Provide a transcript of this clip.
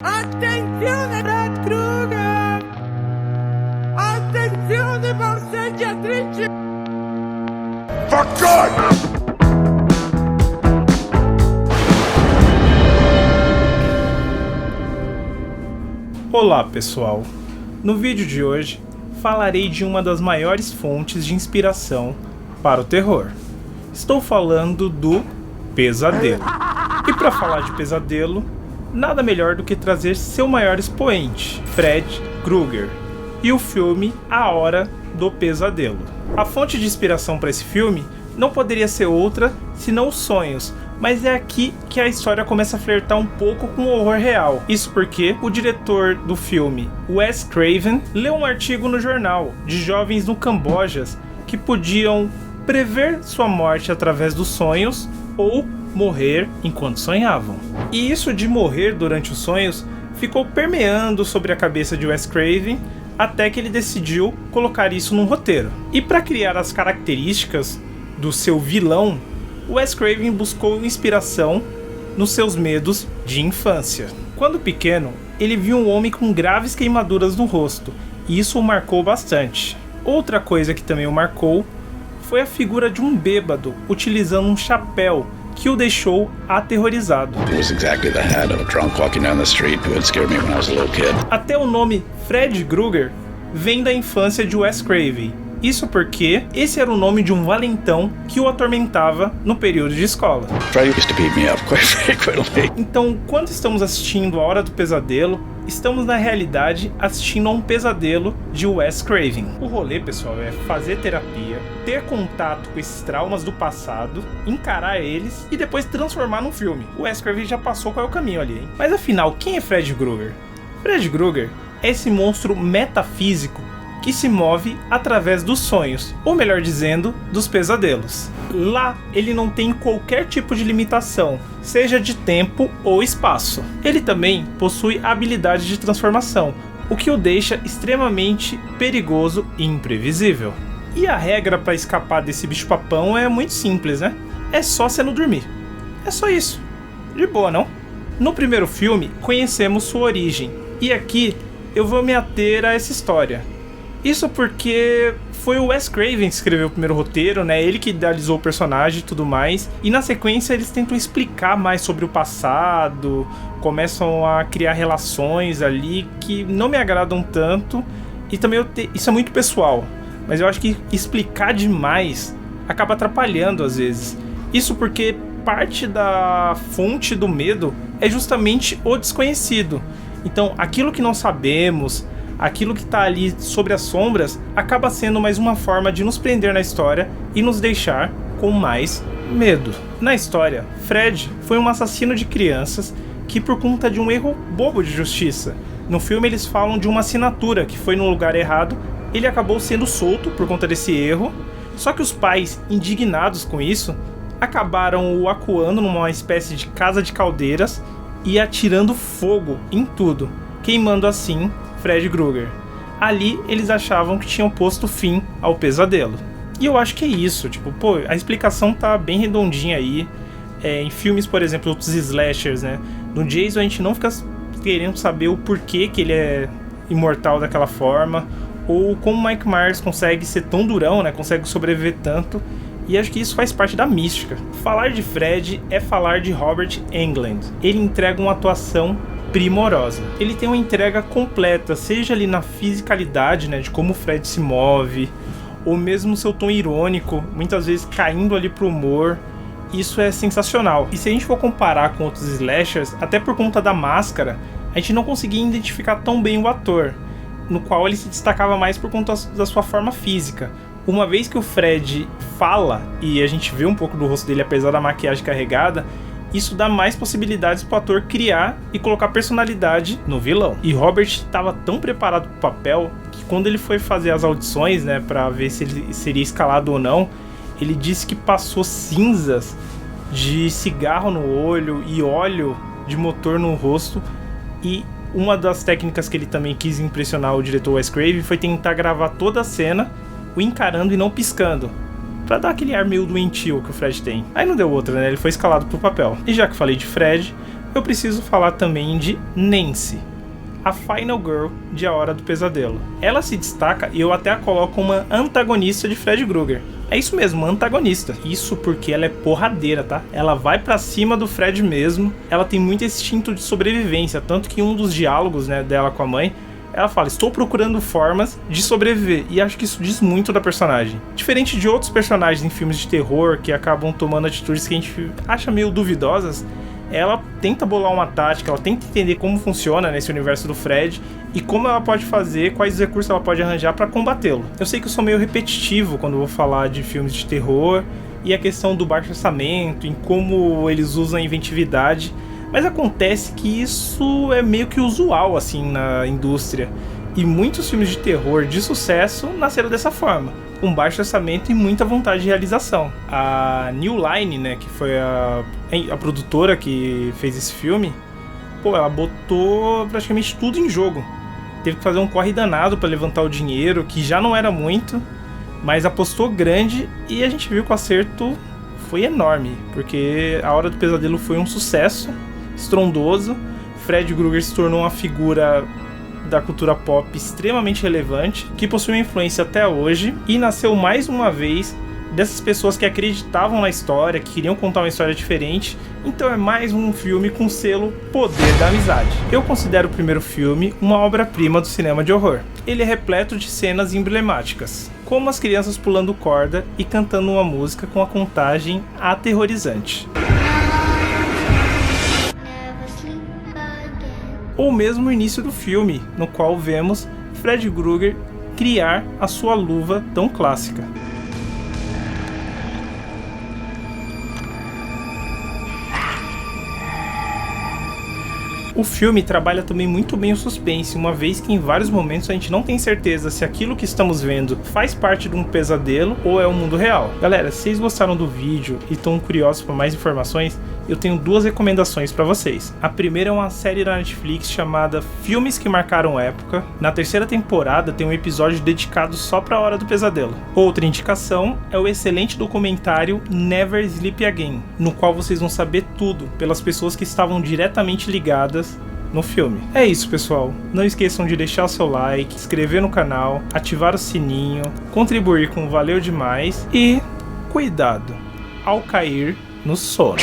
Attenzione Fred Krueger! Attenzione borseggiatrici! For God! Olá pessoal, no vídeo de hoje falarei de uma das maiores fontes de inspiração para o terror. Estou falando do pesadelo. E para falar de pesadelo, nada melhor do que trazer seu maior expoente, Fred Krueger, e o filme A Hora do Pesadelo. A fonte de inspiração para esse filme não poderia ser outra senão os sonhos, mas é aqui que a história começa a flertar um pouco com o horror real. Isso porque o diretor do filme, Wes Craven, leu um artigo no jornal de jovens no Camboja que podiam prever sua morte através dos sonhos ou morrer enquanto sonhavam. E isso de morrer durante os sonhos ficou permeando sobre a cabeça de Wes Craven até que ele decidiu colocar isso num roteiro. E para criar as características do seu vilão, Wes Craven buscou inspiração nos seus medos de infância. Quando pequeno, ele viu um homem com graves queimaduras no rosto, e isso o marcou bastante. Outra coisa que também o marcou foi a figura de um bêbado utilizando um chapéu que o deixou aterrorizado. Até o nome Fred Krueger vem da infância de Wes Craven. Isso porque esse era o nome de um valentão que o atormentava no período de escola. Então, quando estamos assistindo A Hora do Pesadelo, estamos na realidade assistindo a um pesadelo de Wes Craven. O rolê, pessoal, é fazer terapia, ter contato com esses traumas do passado, encarar eles e depois transformar num filme. O Wes Craven já passou qual é o caminho ali, hein? Mas afinal, quem é Fred Krueger? Fred Krueger é esse monstro metafísico que se move através dos sonhos, ou melhor dizendo, dos pesadelos. Lá, ele não tem qualquer tipo de limitação, seja de tempo ou espaço. Ele também possui a habilidade de transformação, o que o deixa extremamente perigoso e imprevisível. E a regra para escapar desse bicho-papão é muito simples, né? É só você não dormir. É só isso. De boa, não? No primeiro filme, conhecemos sua origem, e aqui eu vou me ater a essa história. Isso porque foi o Wes Craven que escreveu o primeiro roteiro, né? Ele que idealizou o personagem e tudo mais. E na sequência eles tentam explicar mais sobre o passado, começam a criar relações ali que não me agradam tanto. E também isso é muito pessoal, mas eu acho que explicar demais acaba atrapalhando às vezes. Isso porque parte da fonte do medo é justamente o desconhecido. Então aquilo que não sabemos, aquilo que está ali sobre as sombras, acaba sendo mais uma forma de nos prender na história e nos deixar com mais medo. Na história, Fred foi um assassino de crianças que, por conta de um erro bobo de justiça, no filme eles falam de uma assinatura que foi no lugar errado, ele acabou sendo solto por conta desse erro, só que os pais, indignados com isso, acabaram o acuando numa espécie de casa de caldeiras e atirando fogo em tudo, queimando assim Fred Krueger. Ali eles achavam que tinham posto fim ao pesadelo. E eu acho que é isso, tipo, pô, a explicação tá bem redondinha aí. Em filmes, por exemplo, outros slashers, né? No Jason a gente não fica querendo saber o porquê que ele é imortal daquela forma, ou como Mike Myers consegue ser tão durão, né? Consegue sobreviver tanto. E acho que isso faz parte da mística. Falar de Fred é falar de Robert Englund. Ele entrega uma atuação primorosa. Ele tem uma entrega completa, seja ali na fisicalidade, né, de como o Fred se move, ou mesmo seu tom irônico, muitas vezes caindo ali pro humor. Isso é sensacional. E se a gente for comparar com outros slashers, até por conta da máscara, a gente não conseguia identificar tão bem o ator, no qual ele se destacava mais por conta da sua forma física. Uma vez que o Fred fala, e a gente vê um pouco do rosto dele apesar da maquiagem carregada, isso dá mais possibilidades para o ator criar e colocar personalidade no vilão. E Robert estava tão preparado para o papel que quando ele foi fazer as audições, né, para ver se ele seria escalado ou não, ele disse que passou cinzas de cigarro no olho e óleo de motor no rosto. E uma das técnicas que ele também quis impressionar o diretor Wes Craven foi tentar gravar toda a cena o encarando e não piscando, pra dar aquele ar meio doentio que o Fred tem. Aí não deu outra, né? Ele foi escalado pro papel. E já que falei de Fred, eu preciso falar também de Nancy, a Final Girl de A Hora do Pesadelo. Ela se destaca e eu até a coloco uma antagonista de Fred Krueger. É isso mesmo, uma antagonista. Isso porque ela é porradeira, tá? Ela vai pra cima do Fred mesmo. Ela tem muito instinto de sobrevivência, tanto que em um dos diálogos, né, dela com a mãe, ela fala, estou procurando formas de sobreviver, e acho que isso diz muito da personagem. Diferente de outros personagens em filmes de terror que acabam tomando atitudes que a gente acha meio duvidosas, ela tenta bolar uma tática, ela tenta entender como funciona nesse universo do Fred e como ela pode fazer, quais recursos ela pode arranjar para combatê-lo. Eu sei que eu sou meio repetitivo quando eu vou falar de filmes de terror e a questão do baixo orçamento, em como eles usam a inventividade, mas acontece que isso é meio que usual assim na indústria. E muitos filmes de terror de sucesso nasceram dessa forma, com baixo orçamento e muita vontade de realização. A New Line, né, que foi a produtora que fez esse filme, ela botou praticamente tudo em jogo. Teve que fazer um corre danado para levantar o dinheiro, que já não era muito, mas apostou grande e a gente viu que o acerto foi enorme, porque A Hora do Pesadelo foi um sucesso estrondoso. Fred Krueger se tornou uma figura da cultura pop extremamente relevante, que possui uma influência até hoje, e nasceu mais uma vez dessas pessoas que acreditavam na história, que queriam contar uma história diferente. Então é mais um filme com selo Poder da Amizade. Eu considero o primeiro filme uma obra-prima do cinema de horror. Ele é repleto de cenas emblemáticas, como as crianças pulando corda e cantando uma música com a contagem aterrorizante. Ou mesmo o início do filme, no qual vemos Fred Krueger criar a sua luva tão clássica. O filme trabalha também muito bem o suspense, uma vez que em vários momentos a gente não tem certeza se aquilo que estamos vendo faz parte de um pesadelo ou é o mundo real. Galera, se vocês gostaram do vídeo e estão curiosos por mais informações, eu tenho duas recomendações para vocês. A primeira é uma série da Netflix chamada Filmes que Marcaram Época. Na terceira temporada tem um episódio dedicado só para A Hora do Pesadelo. Outra indicação é o excelente documentário Never Sleep Again, no qual vocês vão saber tudo pelas pessoas que estavam diretamente ligadas no filme. É isso, pessoal. Não esqueçam de deixar o seu like, se inscrever no canal, ativar o sininho, contribuir com o Valeu Demais e cuidado ao cair no sono.